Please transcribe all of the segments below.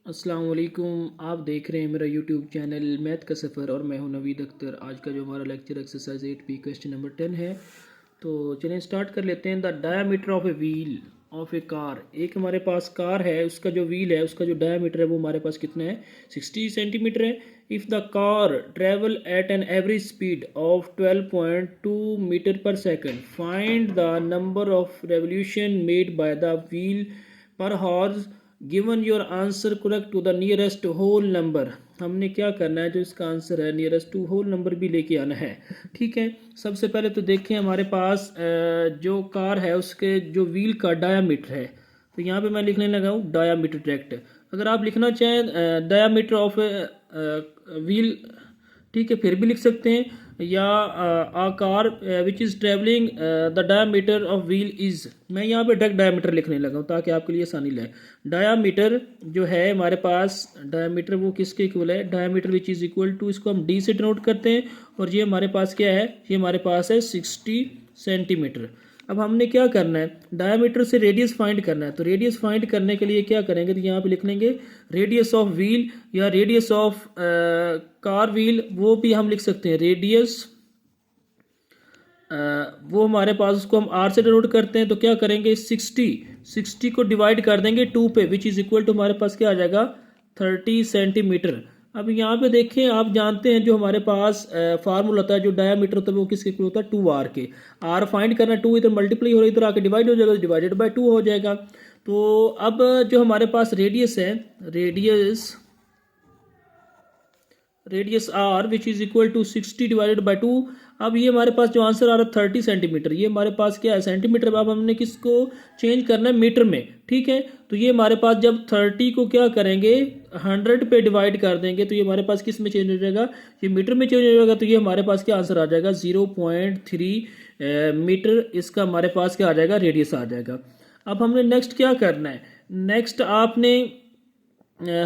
अस्सलाम वालेकुम। आप देख रहे हैं मेरा यूट्यूब चैनल मैथ का सफ़र और मैं हूं नवीद अख्तर। आज का जो हमारा लेक्चर एक्सरसाइज 8 क्वेश्चन नंबर 10 है। तो चलिए स्टार्ट कर लेते हैं। The diameter of a wheel of A car. एक हमारे पास कार है, उसका जो व्हील है उसका जो डायामीटर है वो हमारे पास कितना है, 60 सेंटीमीटर है। If the car travel at an average speed of 12.2 metre per second, find the number of revolution made by the wheel पर horse. Given your answer correct to the nearest whole number. हमने क्या करना है, जो इसका answer है nearest to whole number भी लेके आना है। ठीक है, सबसे पहले तो देखें हमारे पास जो कार है उसके जो व्हील का डायामीटर है, तो यहाँ पे मैं लिखने लगा हूँ डायामीटर डायरेक्ट। अगर आप लिखना चाहें डायामीटर ऑफ व्हील, ठीक है, फिर भी लिख सकते हैं, या a car which is travelling the diameter of wheel is. मैं यहाँ पे डायरेक्ट डायामीटर लिखने लगा हूँ ताकि आपके लिए आसानी लगे। डायामीटर जो है हमारे पास, डायामीटर वो किसके इक्वल है, diameter which is equal to, इसको हम डी से डिनोट करते हैं, और ये हमारे पास क्या है, ये हमारे पास है 60 सेंटीमीटर। अब हमने क्या करना है, डायामीटर से रेडियस फाइंड करना है। तो रेडियस फाइंड करने के लिए क्या करेंगे, तो यहाँ पे लिख लेंगे रेडियस ऑफ व्हील या रेडियस ऑफ कार व्हील, वो भी हम लिख सकते हैं रेडियस। वो हमारे पास, उसको हम आर से डिनोट करते हैं। तो क्या करेंगे, 60 को डिवाइड कर देंगे 2 पे, विच इज़ इक्वल टू हमारे पास क्या आ जाएगा 30 सेंटीमीटर। अब यहाँ पे देखें, आप जानते हैं जो हमारे पास फार्मूला होता है, जो डायामीटर होता है वो किसके इक्वल होता है, 2r के। r फाइंड करना, 2 इधर मल्टीप्लाई हो रहा है, इधर आके डिवाइड हो जाएगा, डिवाइडेड बाय 2 हो जाएगा। तो अब जो हमारे पास रेडियस है, radius r which is equal to 60 divided by 2। अब ये हमारे पास जो आंसर आ रहा है 30 सेंटीमीटर, ये हमारे पास क्या है सेंटीमीटर। अब हमने किसको चेंज करना है, मीटर में। ठीक है, तो ये हमारे पास जब 30 को क्या करेंगे 100 पे डिवाइड कर देंगे, तो ये हमारे पास किस में चेंज हो जाएगा, ये मीटर में चेंज हो जाएगा। तो ये हमारे पास क्या आंसर आ जाएगा 0.3 मीटर। इसका हमारे पास क्या आ जाएगा, रेडियस आ जाएगा। अब हमने नेक्स्ट क्या करना है, नेक्स्ट आपने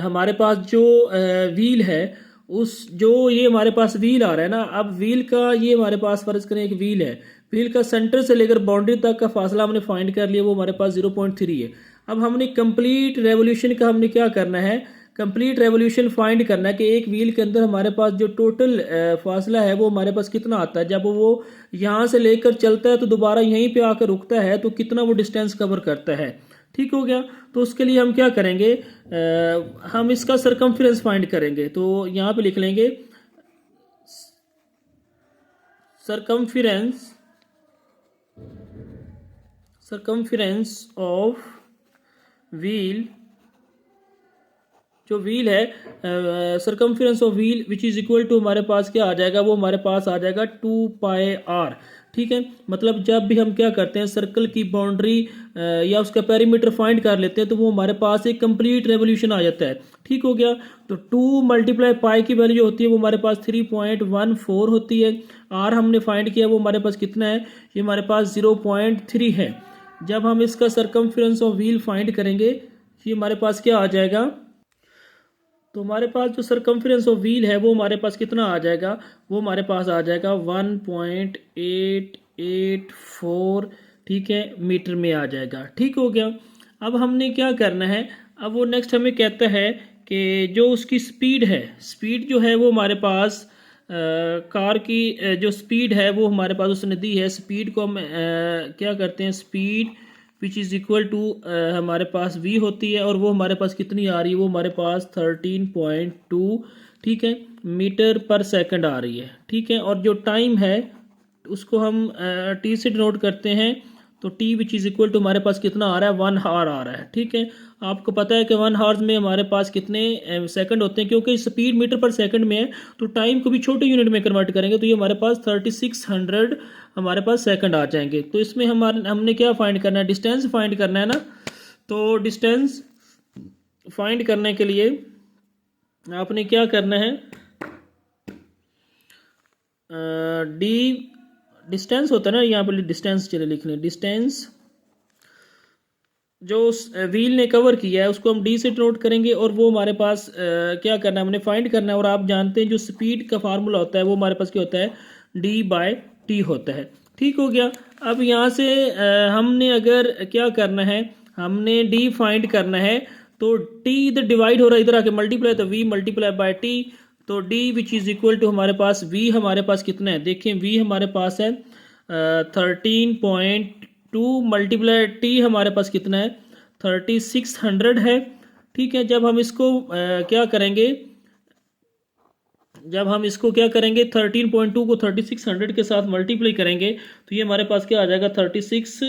हमारे पास जो व्हील है, उस जो ये हमारे पास व्हील आ रहा है ना, अब व्हील का ये हमारे पास फर्ज करें एक व्हील है, व्हील का सेंटर से लेकर बाउंड्री तक का फासला हमने फाइंड कर लिया, वो हमारे पास 0.3 है। अब हमने कंप्लीट रेवोल्यूशन का हमने क्या करना है, कंप्लीट रेवोल्यूशन फाइंड करना है कि एक व्हील के अंदर हमारे पास जो टोटल फासला है वो हमारे पास कितना आता है। जब वो यहाँ से लेकर चलता है तो दोबारा यहीं पे आकर रुकता है, तो कितना वो डिस्टेंस कवर करता है। ठीक हो गया। तो उसके लिए हम क्या करेंगे, हम इसका सरकमफ्रेंस फाइंड करेंगे। तो यहाँ पे लिख लेंगे सरकमफ्रेंस, ऑफ व्हील, जो व्हील है circumference of wheel which is equal to हमारे पास क्या आ जाएगा, वो हमारे पास आ जाएगा 2πr। ठीक है, मतलब जब भी हम क्या करते हैं सर्कल की बाउंड्री या उसका पेरीमीटर फाइंड कर लेते हैं, तो वो हमारे पास एक कंप्लीट रेवोल्यूशन आ जाता है। ठीक हो गया। तो 2 मल्टीप्लाई पाई की वैल्यू जो होती है वो हमारे पास 3.14 होती है। आर हमने फाइंड किया, वो हमारे पास कितना है, ये हमारे पास 0.3 है। जब हम इसका सरकमफ्रेंस ऑफ व्हील फाइंड करेंगे, ये हमारे पास क्या आ जाएगा, तो हमारे पास जो सरकमफ्रेंस ऑफ व्हील है वो हमारे पास कितना आ जाएगा, वो हमारे पास आ जाएगा 1.884, ठीक है, मीटर में आ जाएगा। ठीक हो गया। अब हमने क्या करना है, अब वो नेक्स्ट हमें कहता है कि जो उसकी स्पीड है, स्पीड जो है वो हमारे पास कार की जो स्पीड है वो हमारे पास उसने दी है। स्पीड को हम क्या करते हैं, speed which is equal to हमारे पास v होती है, और वो हमारे पास कितनी आ रही है, वो हमारे पास 13.2, ठीक है, मीटर पर सेकंड आ रही है। ठीक है, और जो टाइम है उसको हम t से डिनोट करते हैं। तो t which is equal to हमारे पास कितना आ रहा है, 1 आवर आ रहा है। ठीक है, आपको पता है कि 1 आवर्स में हमारे पास कितने सेकंड होते हैं, क्योंकि स्पीड मीटर पर सेकंड में है, तो टाइम को भी छोटे यूनिट में कन्वर्ट करेंगे, तो ये हमारे पास 3600 हमारे पास सेकंड आ जाएंगे। तो इसमें हमने क्या फाइंड करना है, डिस्टेंस फाइंड करना है ना। तो डिस्टेंस फाइंड करने के लिए आपने क्या करना है, डी डिस्टेंस होता है ना, यहाँ पर डिस्टेंस चले लिखने, डिस्टेंस जो व्हील ने कवर किया है उसको हम डी से डिनोट करेंगे, और वो हमारे पास क्या करना है, हमने फाइंड करना है। और आप जानते हैं जो स्पीड का फार्मूला होता है वो हमारे पास क्या होता है, d/t होता है। ठीक हो गया। अब यहाँ से हमने अगर क्या करना है, हमने d फाइंड करना है, तो टी इधर डिवाइड हो रहा है, इधर आके मल्टीप्लाई, तो वी मल्टीप्लाई बाय टी, तो d which is equal to हमारे पास वी हमारे पास कितना है, देखिए वी हमारे पास है 13.2 मल्टीप्लाई टी हमारे पास कितना है 3600 है। ठीक है, जब हम इसको क्या करेंगे, जब हम इसको क्या करेंगे 13.2 को 3600 के साथ मल्टीप्लाई करेंगे तो ये हमारे पास क्या आ जाएगा 36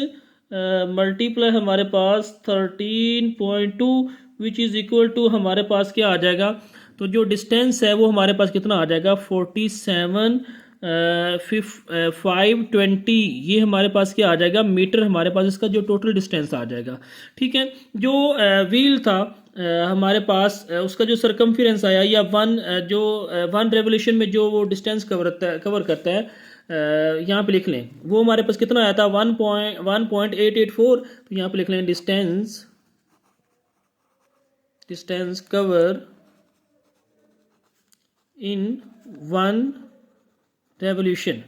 मल्टीप्लाई हमारे पास 13.2 विच इज़ इक्वल टू हमारे पास क्या आ जाएगा, तो जो डिस्टेंस है वो हमारे पास कितना आ जाएगा 520, ये हमारे पास क्या आ जाएगा मीटर, हमारे पास इसका जो टोटल डिस्टेंस आ जाएगा। ठीक है, जो व्हील था हमारे पास उसका जो सरकमफेरेंस आया या वन रेवोल्यूशन में जो वो डिस्टेंस कवर करता है यहाँ पे लिख लें, वो हमारे पास कितना आया था 1.884, तो यहाँ पे लिख लें distance cover in one revolution,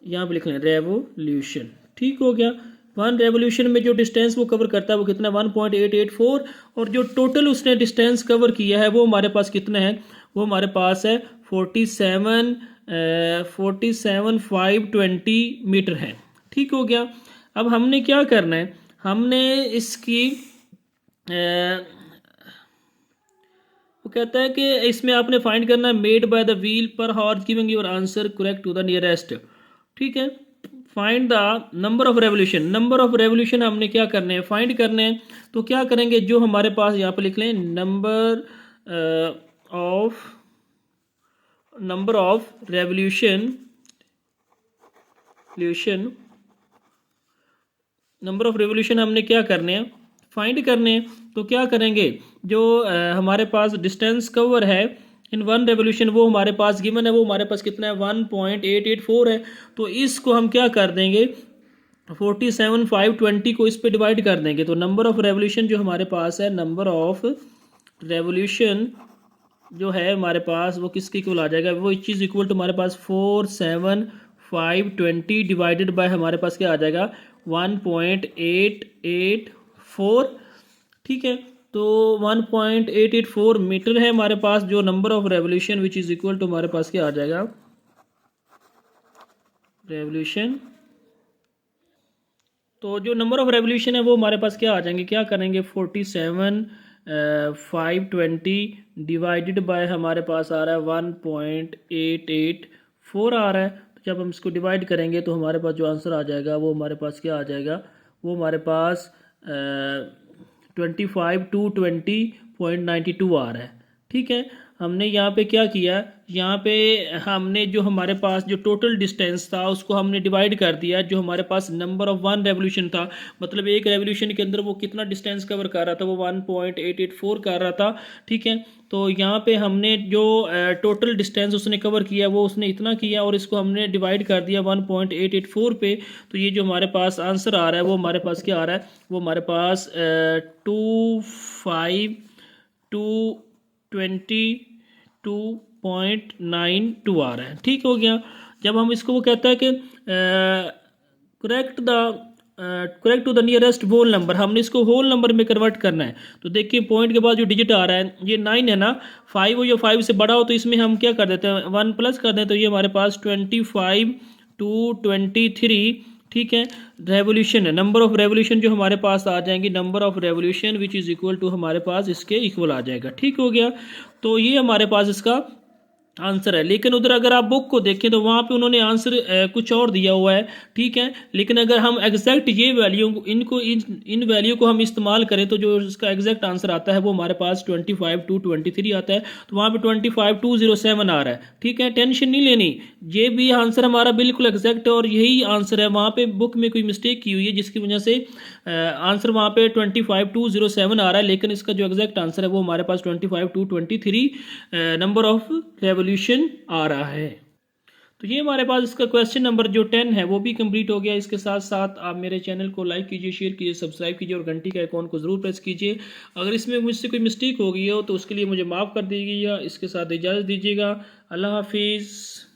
यहाँ पे लिख लें रेवोल्यूशन। ठीक हो गया, वन रेवोल्यूशन में जो डिस्टेंस वो कवर करता है वो कितना 1.884, और जो टोटल उसने डिस्टेंस कवर किया है वो हमारे पास कितना है, वो हमारे पास है 47,520 मीटर है। ठीक हो गया, अब हमने क्या करना है, हमने इसकी वो कहता है कि इसमें आपने फाइंड करना है मेड बाय द व्हील पर horse giving your answer correct to the nearest. ठीक है, find the number of revolution, number of revolution हमने क्या करने हैं फाइंड करने हैं, तो क्या करेंगे जो हमारे पास यहाँ पे लिख लें number of revolution, number of revolution हमने क्या करने हैं फाइंड करने हैं, तो क्या करेंगे जो हमारे पास डिस्टेंस कवर है इन वन रेवोल्यूशन वो हमारे पास गिवन है, वो हमारे पास कितना है 1.884 है, तो इसको हम क्या कर देंगे 47,520 को इस पे डिवाइड कर देंगे, तो नंबर ऑफ रेवोल्यूशन जो हमारे पास है, नंबर ऑफ रेवोल्यूशन जो है हमारे पास वो किसके इक्वल आ जाएगा, वो चीज़ इक्वल टू हमारे पास 47,520 डिवाइडेड बाय हमारे पास क्या आ जाएगा 1.884। ठीक है, तो 1.884 मीटर है हमारे पास जो number of revolution which is equal to हमारे पास क्या आ जाएगा रेवोल्यूशन, तो जो नंबर ऑफ रेवोल्यूशन है वो हमारे पास क्या आ जाएंगे, क्या करेंगे 47,520 डिवाइडेड बाय हमारे पास आ रहा है 1.884 आ रहा है, तो जब हम इसको डिवाइड करेंगे तो हमारे पास जो आंसर आ जाएगा वो हमारे पास क्या आ जाएगा, वो हमारे पास 25,220.92 आ रहा है। ठीक है, हमने यहाँ पे क्या किया, यहाँ पे हमने जो हमारे पास जो टोटल डिस्टेंस था उसको हमने डिवाइड कर दिया, जो हमारे पास नंबर ऑफ वन रेवोल्यूशन था, मतलब एक रेवोल्यूशन के अंदर वो कितना डिस्टेंस कवर कर रहा था, वो 1.884 कर रहा था। ठीक है, तो यहाँ पे हमने जो टोटल डिस्टेंस उसने कवर किया वो उसने इतना किया और इसको हमने डिवाइड कर दिया 1.884 पे, तो ये जो हमारे पास आंसर आ रहा है वो हमारे पास क्या आ रहा है, वो हमारे पास 25,222.92 आ रहा है। ठीक हो गया, जब हम इसको वो कहता है कि correct to the nearest whole number, हमने इसको होल नंबर में कन्वर्ट करना है, तो देखिए पॉइंट के बाद जो डिजिट आ रहा है ये 9 है ना, 5 हो या 5 से बड़ा हो तो इसमें हम क्या कर देते हैं 1 प्लस कर दें, तो ये हमारे पास 25,223 ठीक है रेवोल्यूशन है, नंबर ऑफ रेवोल्यूशन जो हमारे पास आ जाएंगी, number of revolution which is equal to हमारे पास इसके इक्वल आ जाएगा। ठीक हो गया, तो ये हमारे पास इसका आंसर है। लेकिन उधर अगर आप बुक को देखें तो वहाँ पे उन्होंने आंसर कुछ और दिया हुआ है। ठीक है, लेकिन अगर हम एग्जैक्ट ये वैल्यू इन वैल्यू को हम इस्तेमाल करें तो जो इसका एग्जैक्ट आंसर आता है वो हमारे पास 25,223 आता है, तो वहाँ पे 25,207 आ रहा है। ठीक है, टेंशन नहीं लेनी, ये भी आंसर हमारा बिल्कुल एग्जैक्ट है और यही आंसर है, वहाँ पे बुक में कोई मिस्टेक की हुई है जिसकी वजह से आंसर वहाँ पे 25,207 आ रहा है, लेकिन इसका जो एग्जैक्ट आंसर है वो हमारे पास 25,223 नंबर ऑफ रेवोल्यूशन आ रहा है। तो ये हमारे पास इसका क्वेश्चन नंबर जो 10 है वो भी कंप्लीट हो गया। इसके साथ साथ आप मेरे चैनल को लाइक कीजिए, शेयर कीजिए, सब्सक्राइब कीजिए और घंटी के आइकॉन को ज़रूर प्रेस कीजिए। अगर इसमें मुझसे कोई मिस्टेक हो गई हो तो उसके लिए मुझे माफ़ कर दीजिएगा। इसके साथ इजाज़त दीजिएगा। अल्लाह हाफिज़।